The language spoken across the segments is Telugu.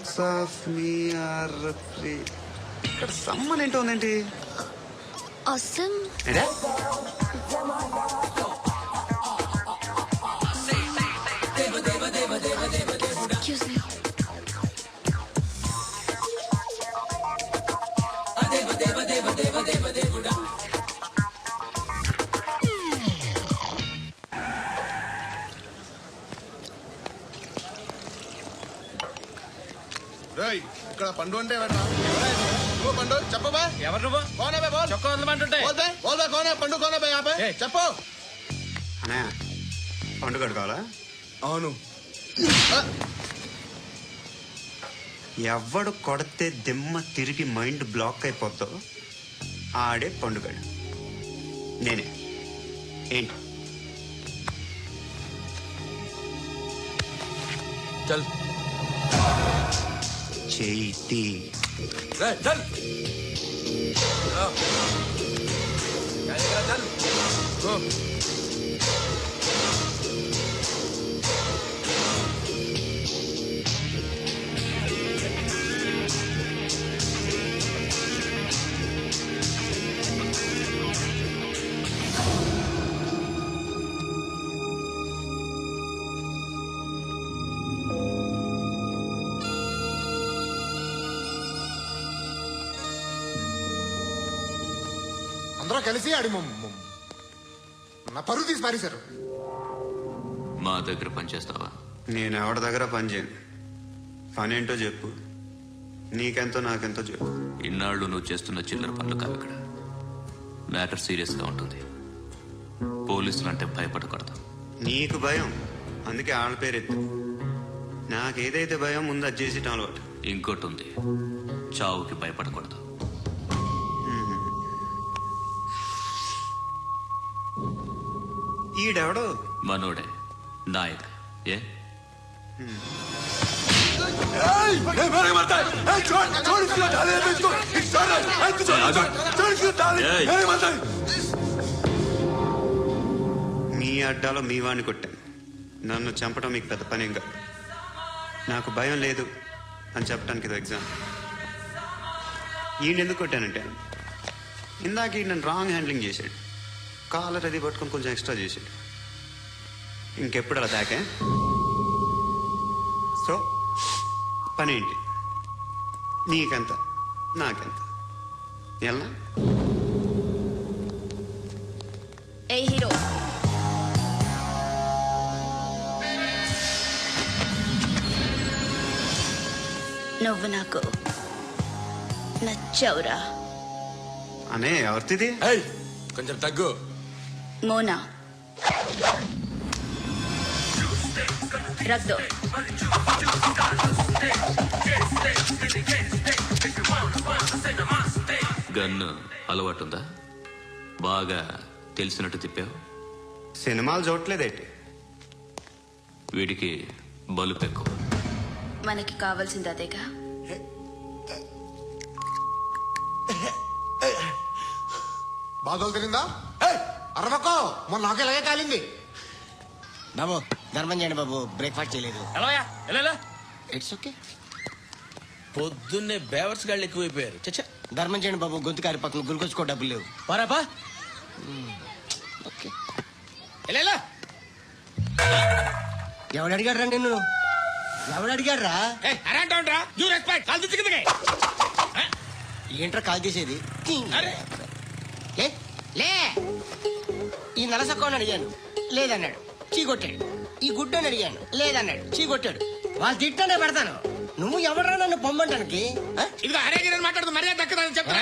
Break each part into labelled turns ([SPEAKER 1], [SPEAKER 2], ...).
[SPEAKER 1] Parts of me are free. ఇక్కడ సమ్మన్ ఏంటో ఉందేంటి?
[SPEAKER 2] అసమ్
[SPEAKER 1] ఏంటే?
[SPEAKER 2] Excuse me.
[SPEAKER 3] రేయ్, ఇక్కడ పండు అంటే ఎవరా? పండు చెప్పబా.
[SPEAKER 4] ఎవరు నువ్వు?
[SPEAKER 3] కోనే బే బోల్.
[SPEAKER 4] చొక్కా వదలమంటుంటే
[SPEAKER 3] బోల్ బే బోల్ బే కోనే పండు కోనే బే ఆపే.
[SPEAKER 4] ఏయ్.
[SPEAKER 3] చెప్పు.
[SPEAKER 1] అనే పండు కట్టుకోవాలా?
[SPEAKER 3] అవును.
[SPEAKER 1] ఎవడు కొడితే దిమ్మ తిరిగి మైండ్ బ్లాక్ అయిపోద్దో ఆడే పండుగడు. నేనే. ఏంటి?
[SPEAKER 4] చల్
[SPEAKER 1] చేతి
[SPEAKER 4] చల్
[SPEAKER 3] అందరూ కలిసి ఆడి నా పరువు తీసి పారేశారు.
[SPEAKER 5] మా దగ్గర పనిచేస్తావా?
[SPEAKER 1] నేను ఎవరి దగ్గర పని చేయను. పని ఏంటో చెప్పు. నీకెంతో నాకెంతో చెప్పు.
[SPEAKER 5] ఇన్నాళ్ళు నువ్వు చేస్తున్న చిల్లర పనులు కావు ఇక్కడ. మ్యాటర్ సీరియస్గా ఉంటుంది. పోలీసులు అంటే భయపడకూడదు.
[SPEAKER 1] నీకు భయం, అందుకే ఆళ్ళ పేరెత్తు. నాకేదైతే భయం ముందు అది చేసి అలవాటు.
[SPEAKER 5] ఇంకోటి ఉంది, చావుకి భయపడకూడదు.
[SPEAKER 1] ఈడెవడో
[SPEAKER 5] మనోడే నాయక్. ఏ
[SPEAKER 1] మీ అడ్డాలో మీ వాడిని కొట్టాను. నన్ను చంపడం మీకు పెద్ద పని ఇంకా. నాకు భయం లేదు అని చెప్పడానికి ఇది ఎగ్జామ్. ఈయన ఎందుకు కొట్టానంటే ఇందాక ఈయన నన్ను రాంగ్ హ్యాండ్లింగ్ చేశాడు. కాలర్ అది పట్టుకొని కొంచెం ఎక్స్ట్రా చేశాడు. ఇంకెప్పుడు అలా తాకే. సో పని ఏంటి? నీకెంత నాకెంత ఎలా?
[SPEAKER 2] ఏ హీరో, నువ్వు నాకు నచ్చావురా.
[SPEAKER 1] అనే ఎవరిది?
[SPEAKER 4] కొంచెం తగ్గు.
[SPEAKER 2] మోనా రక్ దో.
[SPEAKER 5] గన్ను అలవాటుందా? బాగా తెలిసినట్టు తిప్పావు.
[SPEAKER 1] సినిమాలు చూడట్లేదేంటి?
[SPEAKER 5] వీడికి బలుపు ఎక్కువ.
[SPEAKER 2] మనకి కావాల్సింది అదేగా.
[SPEAKER 3] బాధలు తిరిందా? అరవకో, మొన్న నాకు ఇలాగే కాలింది.
[SPEAKER 6] బాబు ధర్మం చేయండి బాబు, బ్రేక్ఫాస్ట్ చేయలేదు.
[SPEAKER 4] It's okay. పొద్దున్నే బేవర్స్ గాళ్ళు ఎక్కువైపోయారు. చచ్చా,
[SPEAKER 6] ధర్మం చేయండి బాబు, గొంతు కారి పక్కన గురికొచ్చుకో డబ్బులు లేవు.
[SPEAKER 4] పారాపా.
[SPEAKER 6] ఓకే. ఎవడు అడిగాడు రా నిన్ను? ఎవడు అడిగాడు రా? ఏంట్రా కాల్ తీసేది? లే లే. ఈ నలసక్కని అడిగాను, లేదన్నాడు, చీ కొట్టాడు. ఈ గుడ్డని అడిగాను, లేదన్నాడు, చీ కొట్టాడు. వాళ్ళు తిట్టానే పెడతాను. నువ్వు ఎవడరా నన్ను పొమ్మంటానికి?
[SPEAKER 4] ఇదిగో అరే మాట్లాడుతూ మర్యాద దక్కదని చెప్పా.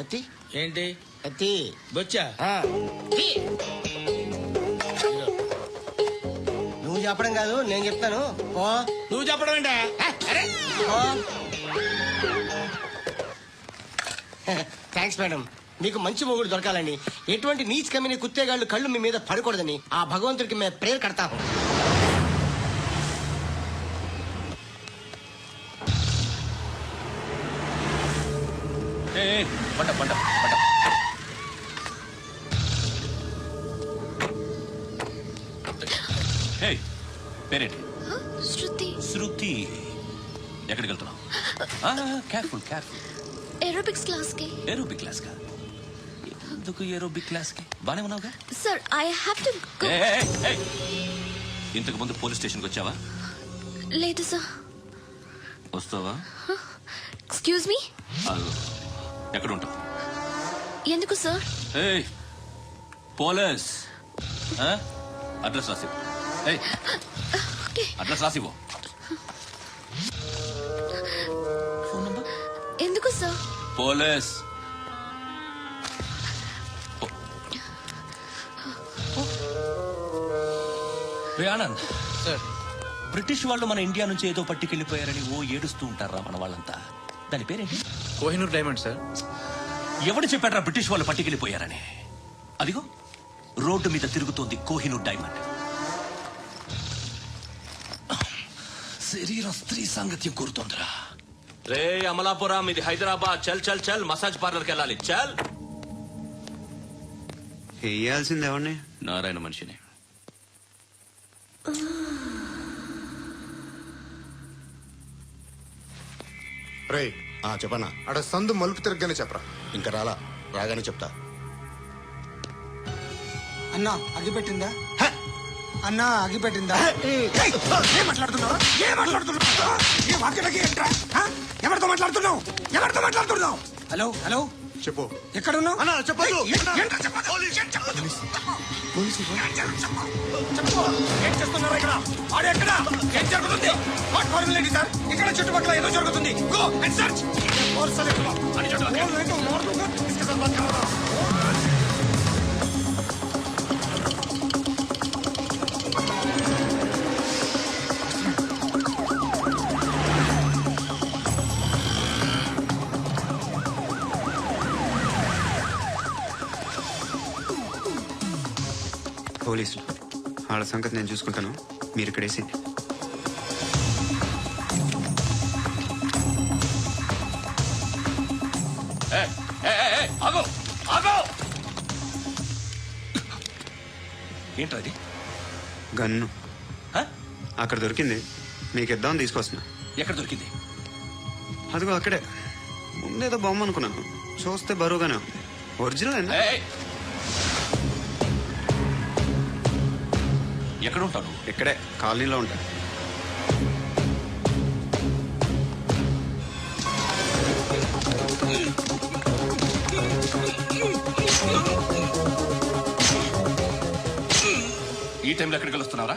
[SPEAKER 6] అత్తి
[SPEAKER 4] ఏంటి
[SPEAKER 6] అత్తి
[SPEAKER 4] బొచ్చా?
[SPEAKER 6] నువ్వు చెప్పడం కాదు, నేను చెప్తాను. ఓ
[SPEAKER 4] నువ్వు చెప్పడం ఏంటా? అరే
[SPEAKER 6] థ్యాంక్స్ మేడం. మీకు మంచి మొగుడు దొరకాలని, ఎటువంటి నీచ్ కమ్మిన కుత్తేగాళ్ళు కళ్ళు మీ మీద పడకూడదని ఆ భగవంతుడికి మేము ప్రేయర్ కడతాము.
[SPEAKER 4] పంట పంట పంట.
[SPEAKER 5] పేరేంటి?
[SPEAKER 2] శృతి.
[SPEAKER 5] శృతి. ఎక్కడికి వెళ్తున్నావు? Careful careful.
[SPEAKER 2] ఏరోబిక్స్ క్లాస్ కి.
[SPEAKER 5] ఏరోబిక్ క్లాస్ కా? ఎందుకు ఏరోబిక్ క్లాస్ కి? బానే ఉన్నావుగా?
[SPEAKER 2] Sir I have to go.
[SPEAKER 5] ఇంతకు ముందు పోలీస్ స్టేషన్కి వచ్చావా?
[SPEAKER 2] లేదు సార్.
[SPEAKER 5] వస్తావా?
[SPEAKER 2] Excuse me.
[SPEAKER 5] ఎక్కడ ఉంటావు?
[SPEAKER 2] ఎందుకు సార్?
[SPEAKER 5] పోలీస్ అడ్రస్ రాసివ్వు. అడ్రస్ రాసివ్వు. Phone number.
[SPEAKER 2] ఎందుకు sir?
[SPEAKER 5] Police. Anand
[SPEAKER 4] sir,
[SPEAKER 5] British వాళ్ళు మన ఇండియా నుంచి ఏదో పట్టుకెళ్ళిపోయారని ఏడుస్తూ ఉంటారా మన వాళ్ళంతా? దాని పేరేంటి?
[SPEAKER 4] Kohinoor diamond sir.
[SPEAKER 5] ఎవడు చెప్పాడ్రా బ్రిటిష్ వాళ్ళు పట్టుకెళ్ళిపోయారని? అదిగో రోడ్డు మీద తిరుగుతోంది కోహినూర్ డైమండ్. శరీరం స్త్రీ సాంగత్యం కోరుతోందిరా. రే అమలాపురం, ఇది హైదరాబాద్. చల్ చల్ చల్, మసాజ్ పార్లర్కి వెళ్ళాలి. చల్.
[SPEAKER 1] వేయాల్సింది ఎవరిని?
[SPEAKER 5] నారాయణ మనిషిని.
[SPEAKER 3] రే చెప్పనా, అడ సందు మలుపు తిరగగానే చెప్పరా. ఇంకా రాగానే చెప్తా.
[SPEAKER 7] అన్నా అగిపెట్టిందా? అన్నా అగిపెట్టిందా? ఏం మాట్లాడుతున్నావు? ఎవరితో మాట్లాడుతున్నావు? హలో హలో,
[SPEAKER 3] చెప్పు.
[SPEAKER 7] ఎక్కడున్నావు?
[SPEAKER 3] అన్నా చెప్పదు.
[SPEAKER 7] ఏం చేస్తున్నారు ఇక్కడ? ఆడు ఎక్కడ? ఏం జరుగుతుంది? వాట్ ఫారెన్ లేడీ సార్, ఇక్కడ చుట్టుపక్కల ఏదో జరుగుతుంది. Go and search.
[SPEAKER 1] పోలీసులు వాళ్ళ సంగతి నేను చూసుకుంటాను, మీరు ఇక్కడ వేసింది.
[SPEAKER 5] ఏంట్రా అది?
[SPEAKER 1] గన్ను
[SPEAKER 5] హ?
[SPEAKER 1] అక్కడ దొరికింది, మీకు ఇద్దామని తీసుకొస్తున్నా.
[SPEAKER 5] ఎక్కడ దొరికింది?
[SPEAKER 1] అదిగో అక్కడే. ముందేదో బొమ్మ అనుకున్నాను, చూస్తే బరువుగానే ఉంది. ఒరిజినల్
[SPEAKER 5] ఎక్కడ ఉంటాను?
[SPEAKER 1] ఇక్కడే కాలనీలో ఉంటా.
[SPEAKER 5] ఈ టైంలో ఎక్కడికి వస్తున్నావురా?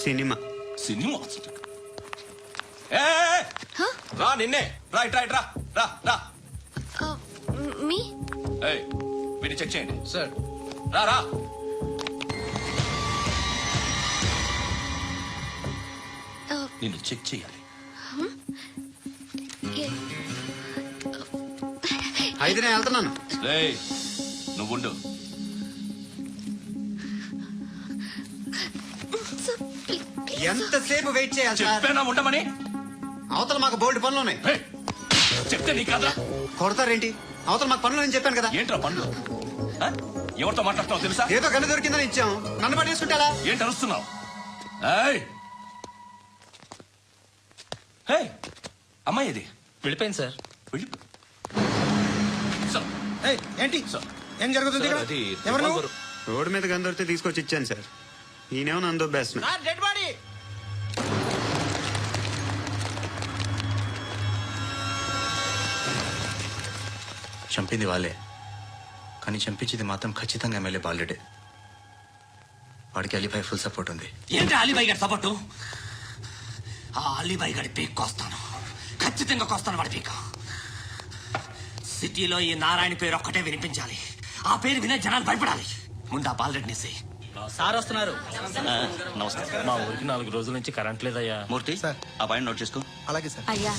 [SPEAKER 1] సినిమా.
[SPEAKER 5] సినిమా రా, నిన్నే రా, ఇట్రా ఇట్రా, రా రా.
[SPEAKER 2] మీ
[SPEAKER 5] వీడిని చెక్ చేయండి
[SPEAKER 4] సార్.
[SPEAKER 5] రా రా. నిన్ను చెక్ చేయాలి.
[SPEAKER 1] అయితే నేను వెళ్తున్నాను.
[SPEAKER 5] నువ్వుండు.
[SPEAKER 1] ఎంతసేపు వెయిట్ చేయాలి సార్?
[SPEAKER 5] చెప్పేనా ఉండమని?
[SPEAKER 1] అవతల మాకు బోల్డ్ పనులు ఉన్నాయి.
[SPEAKER 5] ఏయ్, చెప్తే నీ కాదా?
[SPEAKER 1] కొడతారేంటి? అవతల మాకు పనులు నేను చెప్పాను కదా.
[SPEAKER 5] ఏంట్రా పనులు? ఆ? ఎవరితో మాట్లాడుతున్నావు తెలుసా?
[SPEAKER 1] ఏదో గన్ను దొరికిందని ఇచ్చాం, నన్ను పట్టేసుకుంటా.
[SPEAKER 5] ఏంటి అరుస్తున్నావు? ఏయ్! ఏయ్! అమ్మాయి ఇది
[SPEAKER 4] వెళ్ళిపోయింది సార్.
[SPEAKER 5] వెళ్ళి
[SPEAKER 7] ఏంటి? ఏం జరుగుతుంది ఇక్కడ? ఎవరు నువ్వు?
[SPEAKER 1] రోడ్డు మీద గన్ను దొరికితే తీసుకొచ్చి ఇచ్చాను సార్. ఈయనేమో నన్ను దొబ్బేస్తున్నా.
[SPEAKER 6] Dead body.
[SPEAKER 8] చంపింది వాళ్ళే, కానీ చంపించింది మాత్రం ఖచ్చితంగా ఎమ్మెల్యే బాలుడే. వాడికి అలీబాయ్ ఫుల్ సపోర్ట్ ఉంది.
[SPEAKER 5] ఏంటి అలీబాయి గారి సపోర్టు? ఆ అలీబాయి గారి పీక్ కోస్తాను, ఖచ్చితంగా కోస్తాను వాడి పీక్. సిటీలో ఈ నారాయణ పేరు ఒక్కటే వినిపించాలి. ఆ పేరు వినే జనాలు భయపడాలి. ముందు ఆ బాలరెడ్డిని
[SPEAKER 4] సార్ వస్తున్నారు.
[SPEAKER 5] నమస్కారం.
[SPEAKER 4] మా ఊరికి 4 రోజుల నుంచి కరెంట్ లేదయ్యా.
[SPEAKER 5] మూర్తి
[SPEAKER 3] సార్.
[SPEAKER 5] ఆ పాయింట్ నోట్ చేసుకో.
[SPEAKER 3] అలాగే సార్.
[SPEAKER 2] అయ్యా,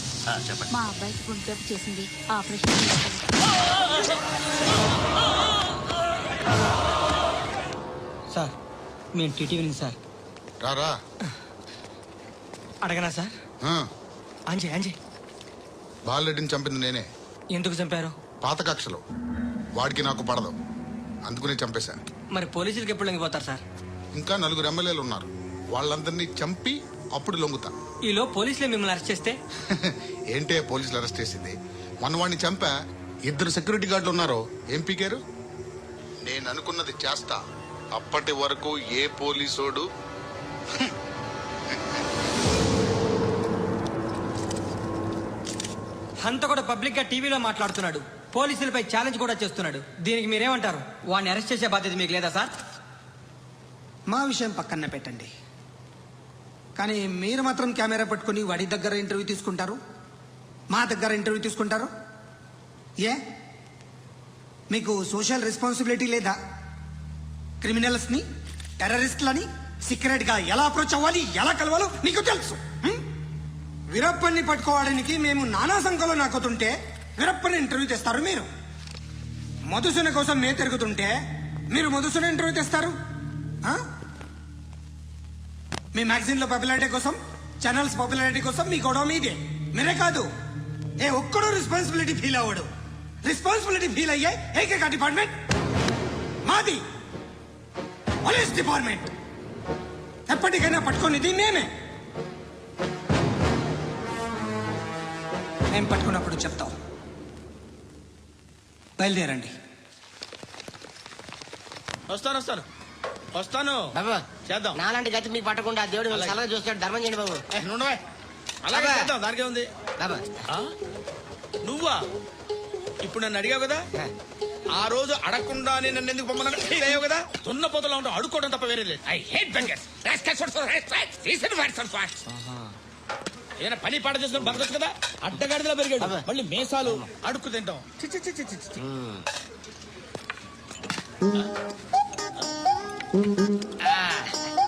[SPEAKER 5] చెప్పండి.
[SPEAKER 2] మా అబ్బాయికి గుండె జబ్బు చేసింది, ఆపరేషన్ చేయాలి.
[SPEAKER 7] సార్ మేము టీటీవీ నుంచి సార్.
[SPEAKER 3] రా.
[SPEAKER 7] అడగనా సార్? అంజయ్
[SPEAKER 3] బాలరెడ్డిని చంపింది నేనే.
[SPEAKER 7] ఎందుకు చంపారు?
[SPEAKER 3] పాత కక్షలు. వాడికి నాకు పడదు, అందుకునే చంపేశా.
[SPEAKER 7] మరి పోలీసులకు ఎప్పుడు లొంగిపోతారు సార్?
[SPEAKER 3] ఇంకా 4 ఎమ్మెల్యేలు ఉన్నారు. వాళ్ళందరినీ చంపి అప్పుడు లొంగుతా
[SPEAKER 6] ఈలో పోలీసులే మిమ్మల్ని అరెస్ట్ చేస్తే
[SPEAKER 3] ఏంటే పోలీసులు అరెస్ట్ చేసింది మన వాడిని చంపా 2 సెక్యూరిటీ గార్డులు ఉన్నారు ఏం పీకారు నేను అనుకున్నది చేస్తా అప్పటి వరకు ఏ పోలీసోడు
[SPEAKER 6] అంత కూడా పబ్లిక్ గా టీవీలో మాట్లాడుతున్నాడు పోలీసులపై ఛాలెంజ్ కూడా చేస్తున్నాడు దీనికి మీరేమంటారు వాడిని అరెస్ట్ చేసే బాధ్యత మీకు లేదా సార్?
[SPEAKER 9] మా విషయం పక్కన పెట్టండి, కానీ మీరు మాత్రం కెమెరా పట్టుకుని వాడి దగ్గర ఇంటర్వ్యూ తీసుకుంటారు, మా దగ్గర ఇంటర్వ్యూ తీసుకుంటారు. ఏ మీకు సోషల్ రెస్పాన్సిబిలిటీ లేదా? క్రిమినల్స్ని టెర్రరిస్టులని సీక్రెట్గా ఎలా అప్రోచ్ అవ్వాలి, ఎలా కలవాలో మీకు తెలుసు. వీరప్పన్ని పట్టుకోవడానికి మేము నానా సంఖ్యలో నాకుతుంటే వీరప్పని ఇంటర్వ్యూ తెస్తారు మీరు. మధుసూన కోసం మే తిరుగుతుంటే మీరు మధుసూన ఇంటర్వ్యూ తెస్తారు. ఆ? మీ మ్యాగజైన్ లో పాపులారిటీ కోసం, ఛానల్స్ పాపులారిటీ కోసం మీ గొడవ మీదే. మీరే కాదు, ఏ ఒక్కడో రెస్పాన్సిబిలిటీ ఫీల్ అవ్వడు. రెస్పాన్సిబిలిటీ ఫీల్ అయ్యే ఏకైక డిపార్ట్మెంట్ మాది, పోలీస్ డిపార్ట్మెంట్. ఎప్పటికైనా పట్టుకునేది మేమే. మేము పట్టుకున్నప్పుడు చెప్తాం. బయలుదేరండి.
[SPEAKER 4] వస్తాను
[SPEAKER 6] బాబు
[SPEAKER 4] చేద్దాం.
[SPEAKER 6] నాలాంటి గతి మీకు పట్టకుండా దేవుడు మిమ్మల్ని సలహా చూస్తాడు. ధర్మం చేయండి బాబు.
[SPEAKER 4] అలాగే
[SPEAKER 6] అబ్బా.
[SPEAKER 4] చేద్దాం, దానికే ఉంది.
[SPEAKER 6] బాబా
[SPEAKER 4] నువ్వా ఇప్పుడు నన్ను అడిగావు కదా, ఆ రోజు అడగకుండా నన్ను ఎందుకు పొమ్మన్నా ఫీల్ అయ్యావు కదా. తున్న పోతలో ఉంటావు, అడుక్కోవడం తప్ప వేరే లేదు. I hate bangers. ఏదైనా పని పాట చేసుకుని బతకొచ్చు కదా. అడ్డగాడిదలా పెరిగాడు,
[SPEAKER 6] అబ్బా.
[SPEAKER 4] మళ్ళీ మేసాలు అడుక్కు తింటాం. చి చి చి చి చి చి.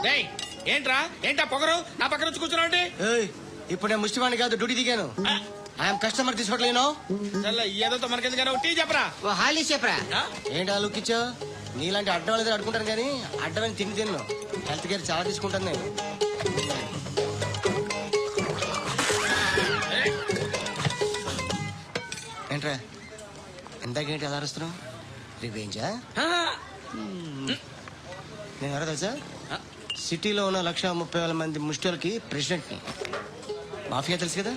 [SPEAKER 4] డేయ్, ఏంటా పొగరు నా పక్కన వచ్చి కూర్చున్నావు అంటే?
[SPEAKER 6] ఇప్పుడు నేను ముష్టివాణి కాదు, డ్యూటీ దిగాను. ఐఎమ్ కస్టమర్ తీసుకోవట్లేను.
[SPEAKER 4] ఏదో మనకెందుకైనా టీ చెప్పరా.
[SPEAKER 6] ఓ హాలీ చెప్పరా.
[SPEAKER 4] ఆ?
[SPEAKER 6] ఏంటి ఆ లుక్ ఇచ్చావు? నీలాంటి అడ్డం వాళ్ళతో అడుకుంటాను కానీ అడ్డమని తిన్ను. హెల్త్ కేర్ చాలా తీసుకుంటాను నేను. ఏంట్రా ఎంతకేంటి ఎలా అరుస్తున్నావు? రివేంజా? నేను ఎవరో తెలుసా? సిటీలో ఉన్న 130,000 మంది ముష్టిలకి ప్రెసిడెంట్ని. మాఫియా తెలుసు కదా,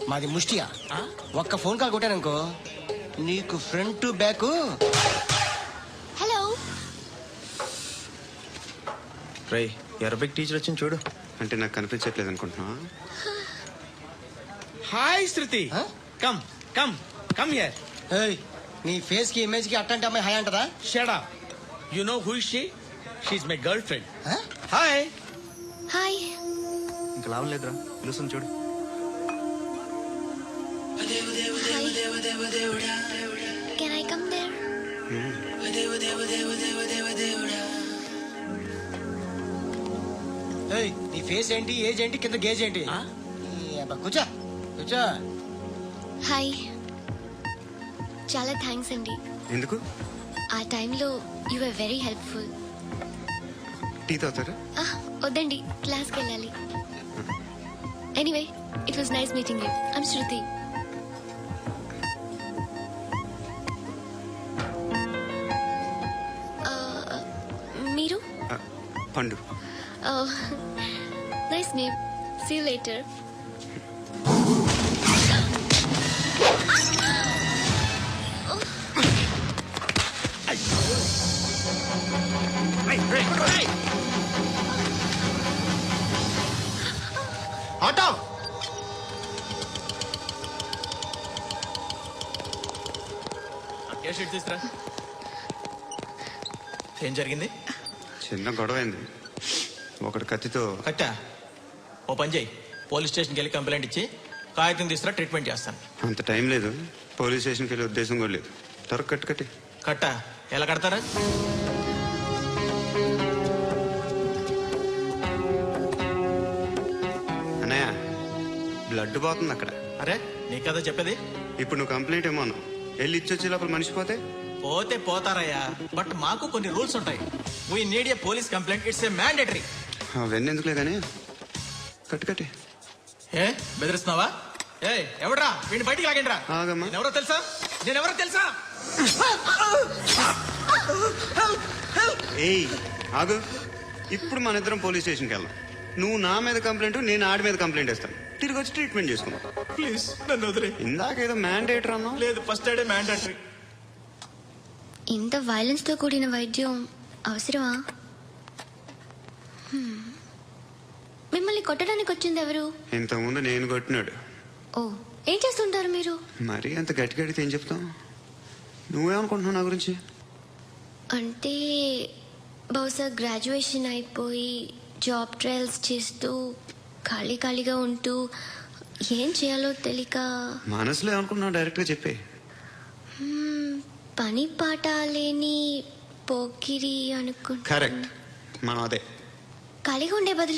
[SPEAKER 6] మాది ముష్టియా. ఒక్క ఫోన్ కాల్ కొట్టాననుకో నీకు ఫ్రంట్ టు బ్యాక్.
[SPEAKER 2] హలో.
[SPEAKER 8] రై అరబిక్ టీచర్ వచ్చింది చూడు.
[SPEAKER 1] అంటే నాకు కనిపించట్లేదు అనుకుంటున్నా.
[SPEAKER 4] Hi Shruti,
[SPEAKER 6] Huh?
[SPEAKER 4] Come come come here.
[SPEAKER 6] ఏయ్, నీ ఫేస్ కి ఇమేజ్ కి అట్టంటే అమ్మాయి హాయ్ అంటదా?
[SPEAKER 4] Shut up. You know who is she? She is my girlfriend.
[SPEAKER 6] Huh?
[SPEAKER 4] Hi.
[SPEAKER 2] Hi.
[SPEAKER 8] ఇంకా లాభం లేదురా, పిలుస్తుంది చూడు.
[SPEAKER 2] Can I come there?
[SPEAKER 6] ఏయ్, నీ ఫేస్ ఏంటి, ఏజ్ ఏంటి, కింద గేజ్ ఏంటి? ఈ అబ్బా, కూర్చో కూర్చో.
[SPEAKER 2] హాయ్. చాలా థ్యాంక్స్ అండి.
[SPEAKER 1] ఎందుకు?
[SPEAKER 2] ఆ టైంలో you are very helpful.
[SPEAKER 1] Tea తాగుతారా?
[SPEAKER 2] వద్దండి, క్లాస్కి వెళ్ళాలి. Anyway, it was nice meeting you. I'm Shruti. మీరు?
[SPEAKER 1] Pandu.
[SPEAKER 2] Nice name. See you later.
[SPEAKER 3] Auto
[SPEAKER 4] తీసుకురా. ఏం జరిగింది?
[SPEAKER 1] చిన్న గొడవ అయింది. ఒకటి కత్తితో.
[SPEAKER 4] కట్టా, ఓ పని చేయి, పోలీస్ స్టేషన్కి వెళ్ళి కంప్లైంట్ ఇచ్చి కాగితం తీసుకురా, ట్రీట్మెంట్ చేస్తాను.
[SPEAKER 1] అంత టైం లేదు, పోలీస్ స్టేషన్కి వెళ్ళే ఉద్దేశం కూడా లేదు. త్వర కట్టి
[SPEAKER 4] కట్టా, ఎలా కడతారా?
[SPEAKER 1] అన్నయ్య, బ్లడ్ పోతుంది అక్కడ.
[SPEAKER 4] అరే నీ కదా చెప్పేది.
[SPEAKER 1] ఇప్పుడు నువ్వు కంప్లైంట్ ఏమో అన్నావు, వెళ్ళి ఇచ్చొచ్చే లోపల మనిషి పోతే?
[SPEAKER 4] పోతే పోతారయ్యా, బట్ మాకు కొన్ని రూల్స్ ఉంటాయి. We need a police complaint, it's a mandatory.
[SPEAKER 1] అవన్నీ ఎందుకులే కానీ కట్టి.
[SPEAKER 4] ఏ బెదిరిస్తున్నావా? ఏ ఎవడ్రా వీడిని బయటికి లాగండి రా.
[SPEAKER 1] ఆగమ్మా.
[SPEAKER 4] ఎవరో తెలుసా? నేనెవరో తెలుసా?
[SPEAKER 1] ఏయ్ ఆగు, ఇప్పుడు మన ఇద్దరం పోలీస్ స్టేషన్కి వెళ్దాం. నువ్వు నా మీద కంప్లైంట్, నేను ఆడి మీద కంప్లైంట్ వేస్తాను. తిరిగి వచ్చి ట్రీట్మెంట్ చేసుకున్నావు.
[SPEAKER 7] ప్లీజ్ నన్ను వదిలే.
[SPEAKER 1] ఇందాక ఏదో మ్యాండేటర్ అన్నావు.
[SPEAKER 7] లేదు, ఫస్ట్ ఎయిడే మ్యాండేటరీ.
[SPEAKER 2] ఇంత వైలెన్స్ తో కూడిన వైద్యం అవసరమా? మిమ్మల్ని కొట్టడానికి వచ్చింది ఎవరు?
[SPEAKER 1] ఇంతకుముందు నేను కొట్టినాడు.
[SPEAKER 2] ఓ, ఏం చేస్తుంటారు మీరు?
[SPEAKER 1] మరీ అంత గట్టి గడితే ఏం చెప్తావు? నువ్వేమనుకుంటున్నావు నా గురించి?
[SPEAKER 2] అంటే బహుశా గ్రాడ్యుయేషన్ అయిపోయి జాబ్ ట్రయల్స్ చేస్తూ ఖాళీగా ఉంటూ ఏం చేయాలో తెలియక
[SPEAKER 1] మనసులో ఏమనుకుంటున్నావు డైరెక్ట్గా చెప్పే.
[SPEAKER 2] పని పాట లేని పోకిరి అనుకుంటా.
[SPEAKER 1] కరెక్ట్, మనం అదే.
[SPEAKER 2] ఖాళీగా ఉండే బదులు